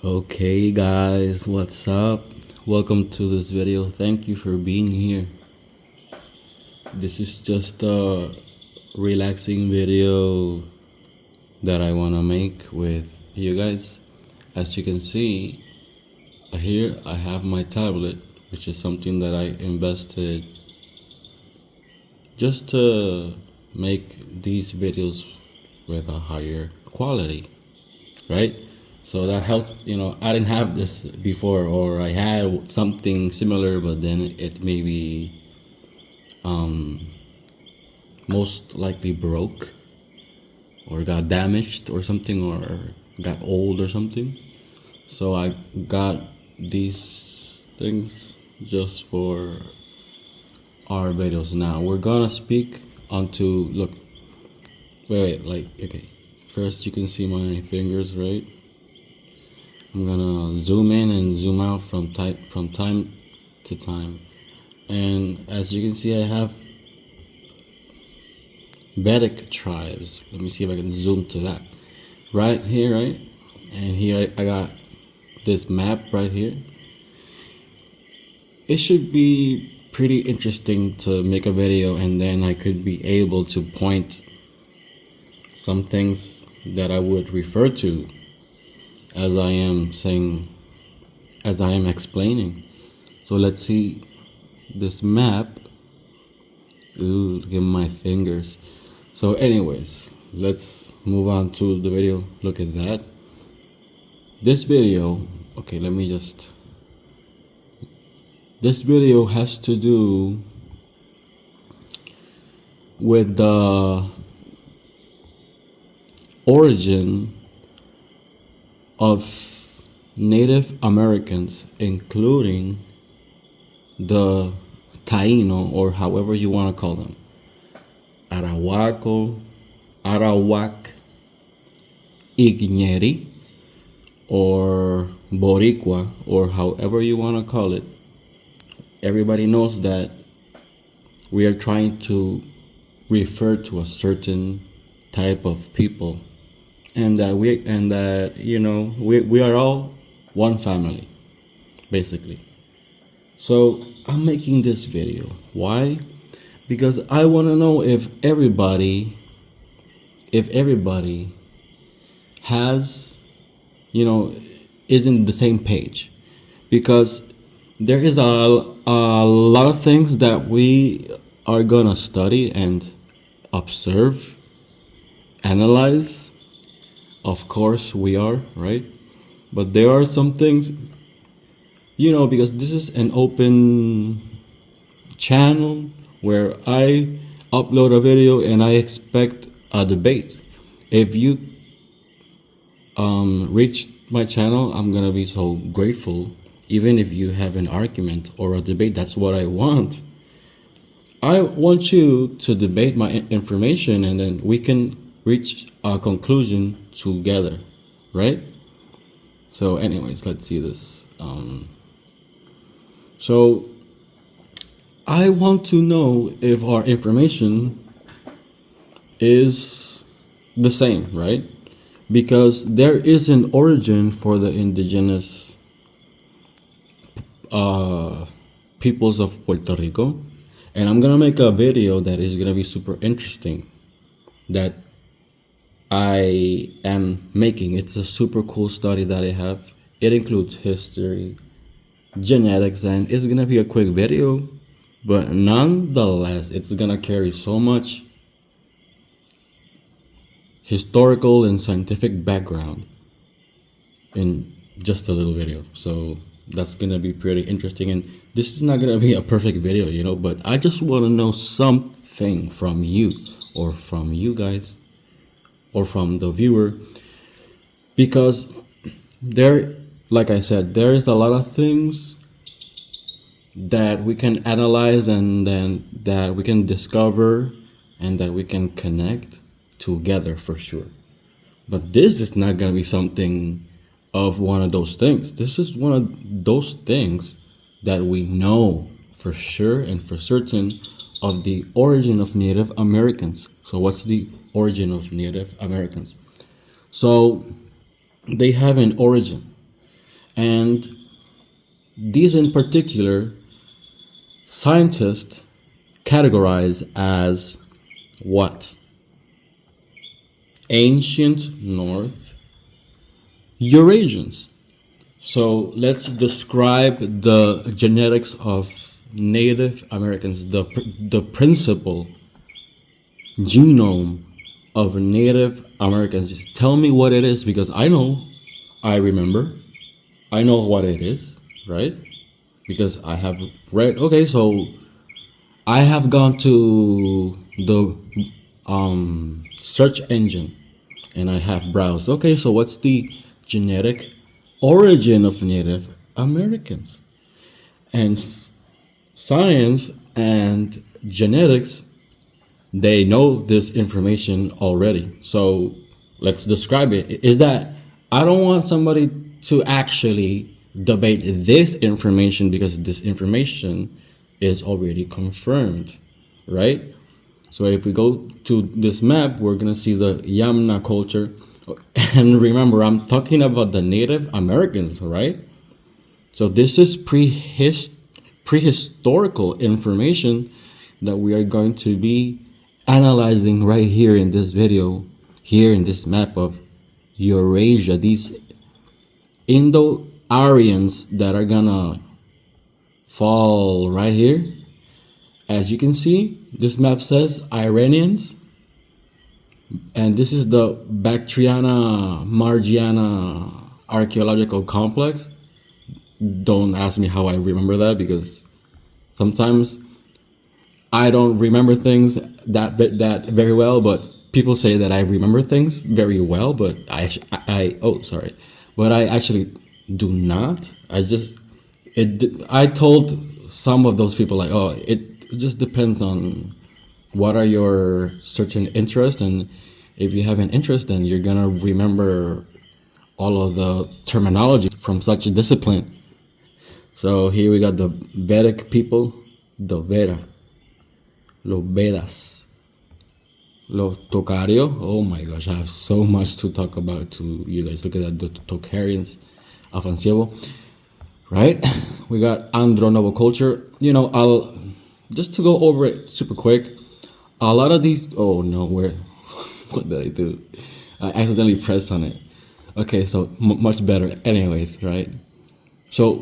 Okay guys, what's up? Welcome to this video. Thank you for being here. This is just a relaxing video that I want to make with you guys. As you can see, here I have my tablet, which is something that I invested just to make these videos with a higher quality, right? So that helps. I didn't have this before, or I had something similar, but then it maybe most likely broke or got damaged or something, or got old or something. So I got these things just for our videos. Now we're gonna speak onto, look, wait, like, okay, first you can see my fingers, right? I'm gonna zoom in and zoom out from time to time, and as you can see, I have Vedic tribes. Let me see if I can zoom to that. Right here, right, and here I got this map right here. It should be pretty interesting to make a video, and then I could be able to point some things that I would refer to as I am saying, as I am explaining. So let's see this map. Ooh, look at my fingers. So anyways, let's move on to the video. Look at that. This video, okay, this video has to do with the origin of Native Americans, including the Taino, or however you want to call them, Arawak, Igneri, or Boricua, or however you want to call it. Everybody knows that we are trying to refer to a certain type of people, and that we are all one family, basically. So I'm making this video. Why? Because I want to know if everybody has, is in the same page. Because there is a lot of things that we are gonna study and observe, analyze. Of course we are, right? But there are some things, because this is an open channel where I upload a video and I expect a debate. If you reach my channel, I'm gonna be so grateful. Even if you have an argument or a debate, that's what I want. I want you to debate my information, and then we can reach a conclusion together, right? So anyways, let's see this. So I want to know if our information is the same, right? Because there is an origin for the indigenous peoples of Puerto Rico, and I'm gonna make a video that is gonna be super interesting, that I am making. It's a super cool study that I have. It includes history, genetics, and it's gonna be a quick video, but nonetheless, it's gonna carry so much historical and scientific background in just a little video. So that's gonna be pretty interesting, and this is not gonna be a perfect video, but I just want to know something from you, or from you guys, or from the viewer, because like I said, there is a lot of things that we can analyze, and then that we can discover, and that we can connect together for sure. But this is not gonna be something of one of those things. This is one of those things that we know for sure and for certain of the origin of Native Americans. So what's the origin of Native Americans? So they have an origin. And these in particular, scientists categorize as what? Ancient North Eurasians. So let's describe the genetics of Native Americans, the principal genome of Native Americans. Tell me what it is, because I remember, I know what it is, right? Because I have read. Okay, so I have gone to the search engine and I have browsed. Okay, so what's the genetic origin of Native Americans? And science and genetics, they know this information already. So let's describe it. Is that I don't want somebody to actually debate this information, because this information is already confirmed, right? So if we go to this map, we're gonna see the Yamna culture. And remember, I'm talking about the Native Americans, right? So this is prehistorical information that we are going to be analyzing right here in this video, here in this map of Eurasia. These Indo-Aryans that are gonna fall right here. As you can see, this map says Iranians, and this is the Bactriana Margiana archaeological complex. Don't ask me how I remember that, because sometimes I don't remember things that very well, but people say that I remember things very well, but but I actually do not. I told some of those people, like, oh, it just depends on what are your certain interests, and if you have an interest, then you're gonna remember all of the terminology from such a discipline. So here we got the Vedic people, the Veda, los Vedas, los Tocario. Oh my gosh, I have so much to talk about to you guys. Look at that, the Tocarians, Afancievo, right? We got Andronovo culture. I'll just to go over it super quick. A lot of these. Oh no, what did I do? I accidentally pressed on it. Okay, so much better. Anyways, right? So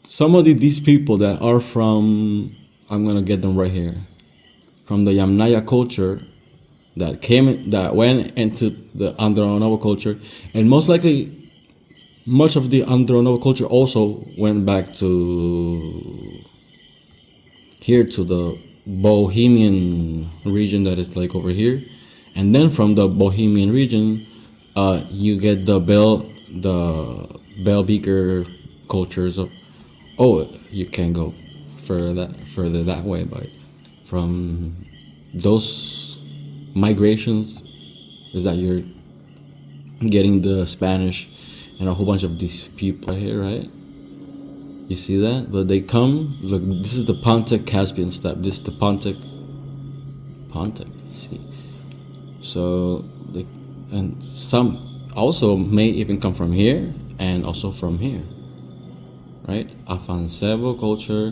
some of these people that are from, I'm gonna get them right here, from the Yamnaya culture that went into the Andronovo culture, and most likely much of the Andronovo culture also went back to here, to the Bohemian region that is like over here, and then from the Bohemian region, you get the Bell Beaker cultures of. Oh, you can go further that way, but from those migrations is that you're getting the Spanish and a whole bunch of these people here, right? You see that? But they come. Look, this is the Pontic Caspian steppe. This is the Pontic. See, so and some also may even come from here and also from here. Right, Afancevo culture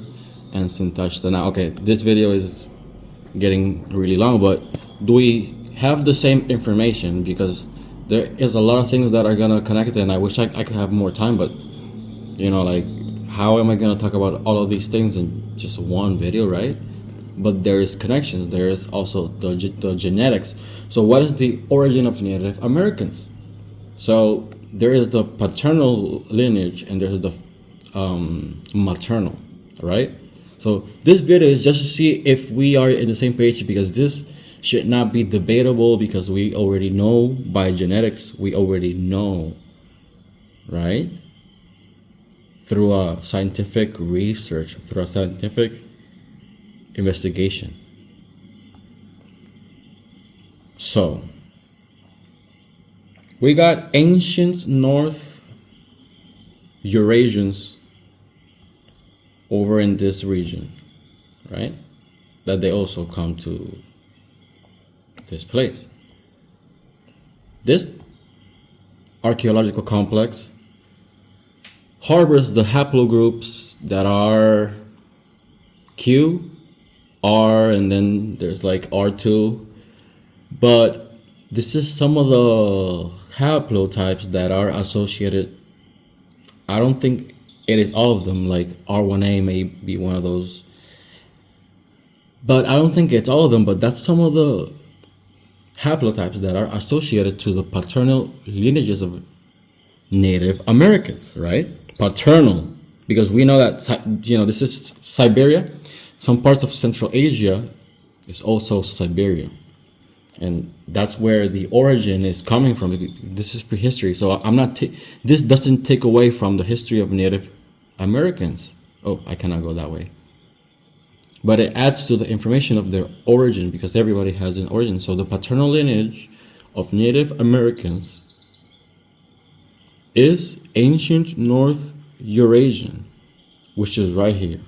and Sintashta. Now, okay, this video is getting really long, but do we have the same information? Because there is a lot of things that are gonna connect, and I wish I could have more time, but like, how am I gonna talk about all of these things in just one video, right? But there is connections. There is also the genetics. So, what is the origin of Native Americans? So there is the paternal lineage, and there's the maternal, right? So this video is just to see if we are in the same page, because this should not be debatable, because we already know by genetics, we already know, right? Through a scientific research, through a scientific investigation. So we got ancient North Eurasians over in this region, right? That they also come to this place. This archaeological complex harbors the haplogroups that are Q, R, and then there's like R2. But this is some of the haplotypes that are associated. I don't think it is all of them, like R1A may be one of those. But I don't think it's all of them, but that's some of the haplotypes that are associated to the paternal lineages of Native Americans, right? Paternal, because we know that, this is Siberia. Some parts of Central Asia is also Siberia. And that's where the origin is coming from. This is prehistory, so this doesn't take away from the history of Native Americans. Oh, I cannot go that way. But it adds to the information of their origin, because everybody has an origin. So the paternal lineage of Native Americans is ancient North Eurasian, which is right here.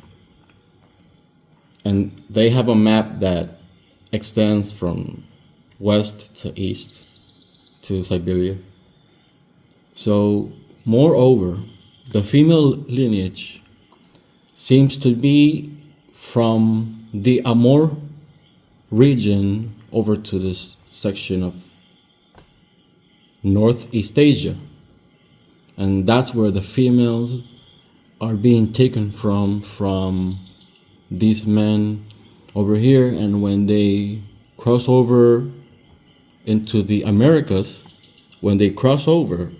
And they have a map that extends from west to east to Siberia. So, moreover, the female lineage seems to be from the Amur region over to this section of Northeast Asia. And that's where the females are being taken from these men over here. And when they cross over into the Americas, when they cross over,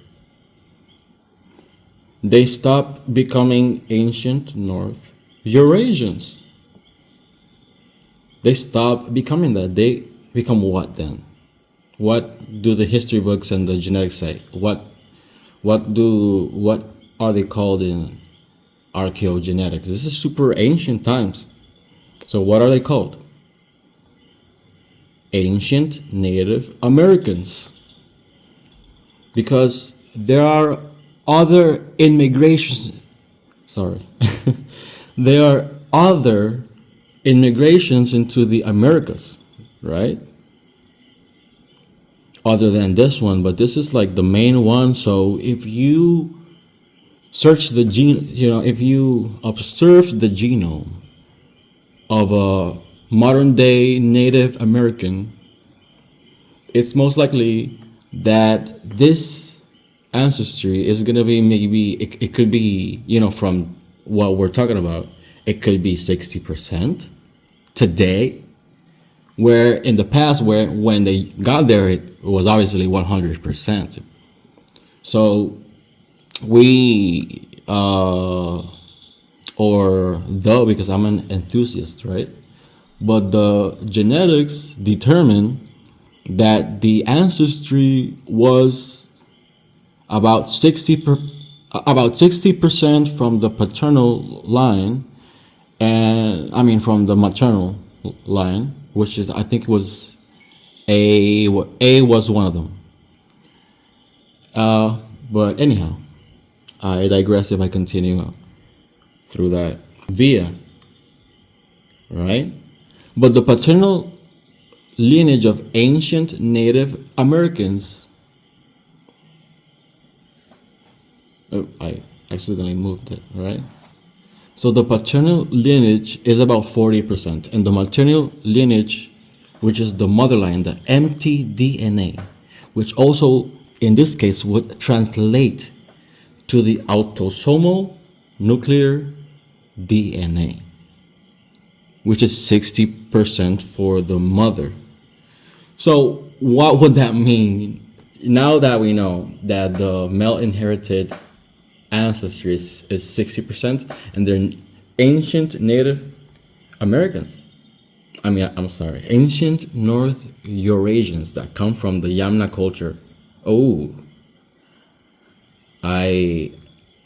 they stop becoming ancient North Eurasians. They stop becoming that. They become what then? What do the history books and the genetics say? What are they called in archaeogenetics? This is super ancient times. So what are they called? Ancient Native Americans. Because there are other there are other immigrations into the Americas, right? Other than this one, but this is like the main one. So if you search the if you observe the genome of a modern day Native American, it's most likely that this ancestry is going to be it could be, from what we're talking about, it could be 60% today, where in the past, when they got there, it was obviously 100%. So because I'm an enthusiast, right? But the genetics determine that the ancestry was about 60% from the paternal line, and from the maternal line, which is, I think, was A was one of them. But anyhow, I digress if I continue through that via, right? But the paternal lineage of ancient Native Americans, I accidentally moved it, right? So the paternal lineage is about 40%, and the maternal lineage, which is the mother line, the mtDNA, which also in this case would translate to the autosomal nuclear DNA, which is 60% for the mother. So what would that mean? Now that we know that the male inherited ancestry is 60%, and they're ancient Native Americans. Ancient North Eurasians that come from the Yamna culture. Oh, I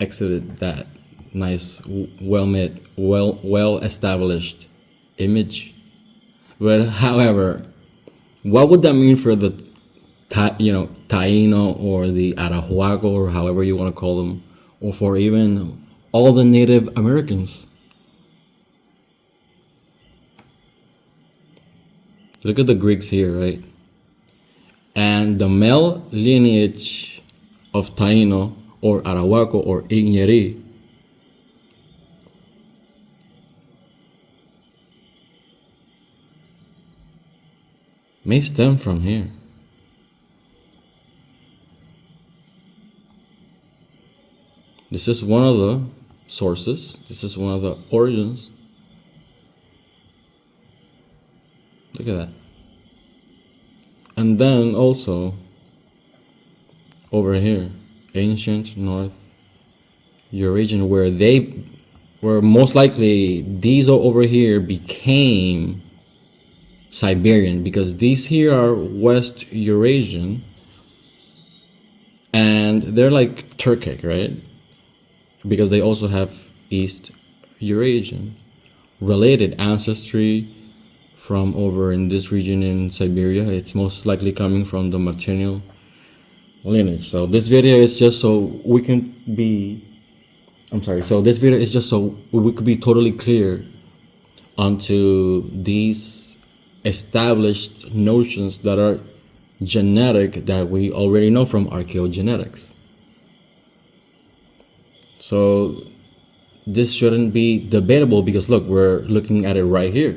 exited that nice, well established image. But however, what would that mean for the Taino or the Arahuaco, or however you want to call them, or for even all the Native Americans? Look at the Greeks here, right? And the male lineage of Taino or Arahuaco or Iñeri may stem from here. This is one of the sources. This is one of the origins. Look at that. And then also over here, ancient North Eurasian, where most likely these over here became Siberian, because these here are West Eurasian and they're like Turkic, right? Because they also have East Eurasian related ancestry from over in this region in Siberia. It's most likely coming from the maternal lineage. So this video is just so we can be, so this video is just so we could be totally clear onto these established notions that are genetic, that we already know from archaeogenetics. So this shouldn't be debatable, because look, we're looking at it right here.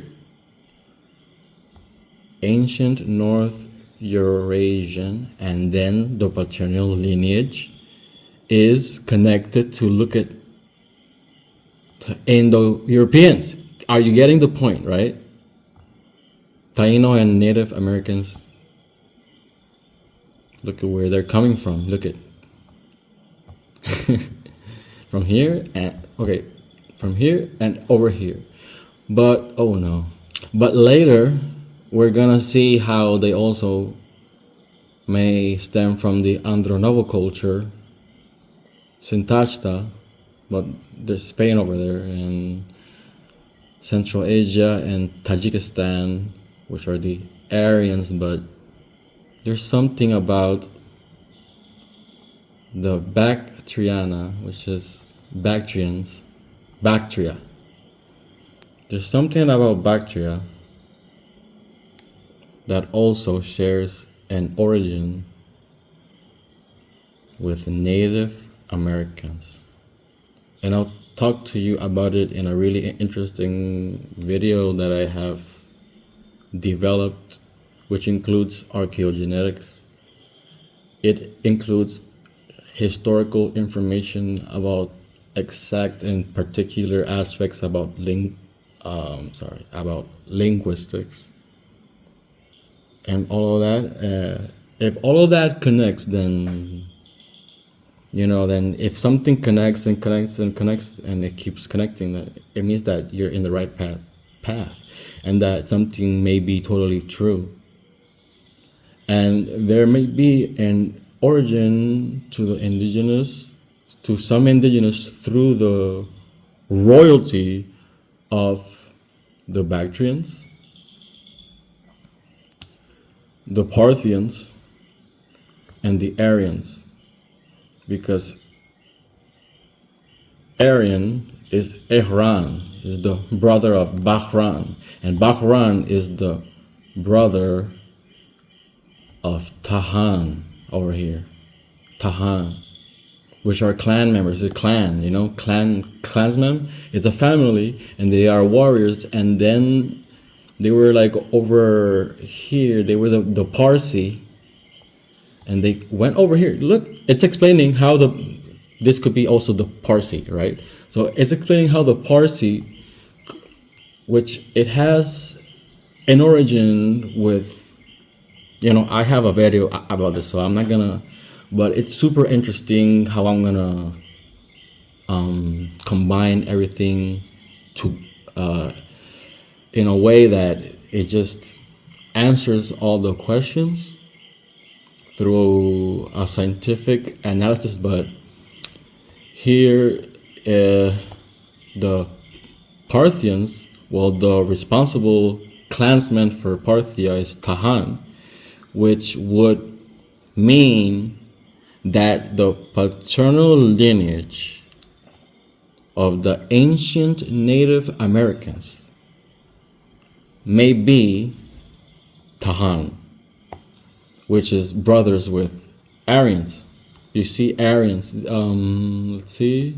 Ancient North Eurasian, and then the paternal lineage is connected to, look at, Indo-Europeans. Are you getting the point, right? Taino and Native Americans, look at where they're coming from. Look at from here and from here and over here. But oh no, but later we're gonna see how they also may stem from the Andronovo culture, Sintashta, but there's Spain over there, and Central Asia and Tajikistan, which are the Aryans. But there's something about the Bactriana, which is Bactria. There's something about Bactria that also shares an origin with Native Americans. And I'll talk to you about it in a really interesting video that I have developed, which includes archaeogenetics. It includes historical information about exact and particular aspects about linguistics and all of that. If all of that connects, then then if something connects and connects and connects and it keeps connecting, it means that you're in the right path, and that something may be totally true. And there may be an origin to some indigenous through the royalty of the Bactrians, the Parthians, and the Aryans, because Aryan is Ehran, is the brother of Bahran, and Bahran is the brother of Tahan over here. Tahan, which are clan members. A clan, clansmen. It's a family, and they are warriors. And then they were like over here. They were the Parsi, and they went over here. Look, it's explaining how this could be also the Parsi, right? So it's explaining how the Parsi, which it has an origin with. I have a video about this, so I'm not gonna, but it's super interesting how I'm gonna combine everything to in a way that it just answers all the questions through a scientific analysis. But here the Parthians, the responsible clansman for Parthia is Tahan, which would mean that the paternal lineage of the ancient Native Americans may be Tahan, which is brothers with Aryans. You see Aryans. Let's see.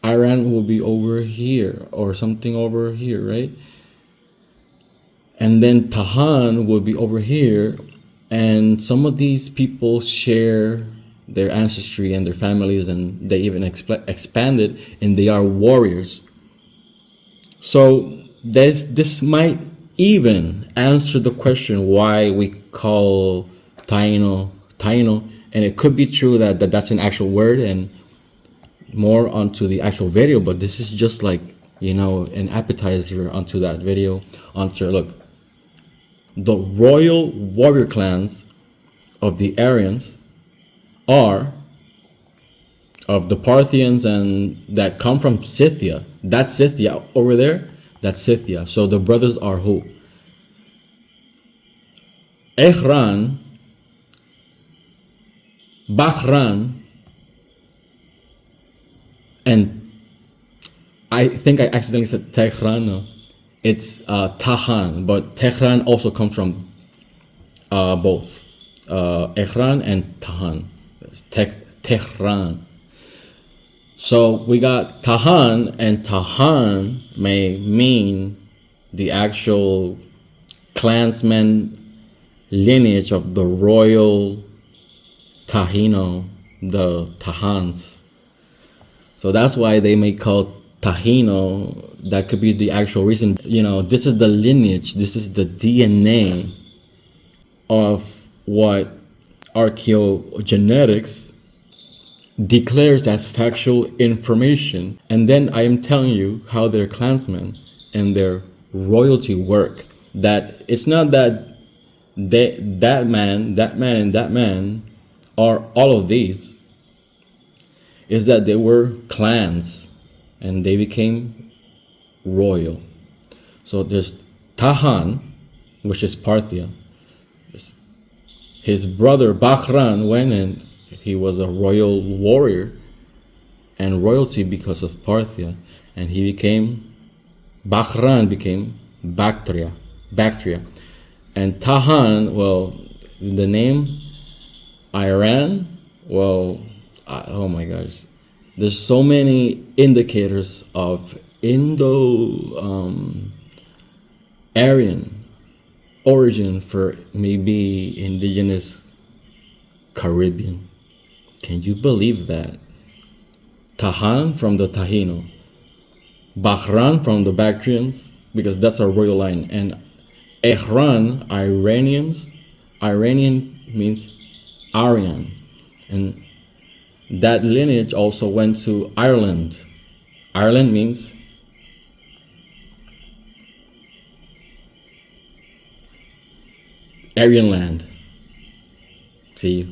Iran will be over here or something over here, right? And then Tahan will be over here. And some of these people share their ancestry and their families, and they even expanded, and they are warriors. So this might even answer the question why we call Taino, and it could be true that that's an actual word, and more onto the actual video, but this is just like, an appetizer onto that video. Look, the royal warrior clans of the Aryans are of the Parthians, and that come from Scythia. That's Scythia over there. That's Scythia. So the brothers are who? Ehran, Bahran, and I think I accidentally said Tehran. No, it's Tahan, but Tehran also comes from both Ehran and Tahan. Tehran. So we got Tahan, and Tahan may mean the actual clansman lineage of the royal Tahino, the Tahans. So that's why they may call Tahino. That could be the actual reason. This is the lineage, this is the DNA of what archaeogenetics declares as factual information. And then I am telling you how their clansmen and their royalty work. That it's not that that man and that man are all of these. Is that they were clans and they became royal. So there's Tahan, which is Parthia. His brother Bahran went and he was a royal warrior and royalty because of Parthia, and Bahran became Bactria. And Tahan, well, the name Iran, well, oh my gosh, there's so many indicators of Indo-Aryan origin for maybe indigenous Caribbean. Can you believe that? Tahan from the Tahino, Bahran from the Bactrians, because that's a royal line, and Ehran, Iranian means Aryan, and that lineage also went to Ireland. Ireland means Aryan land. See,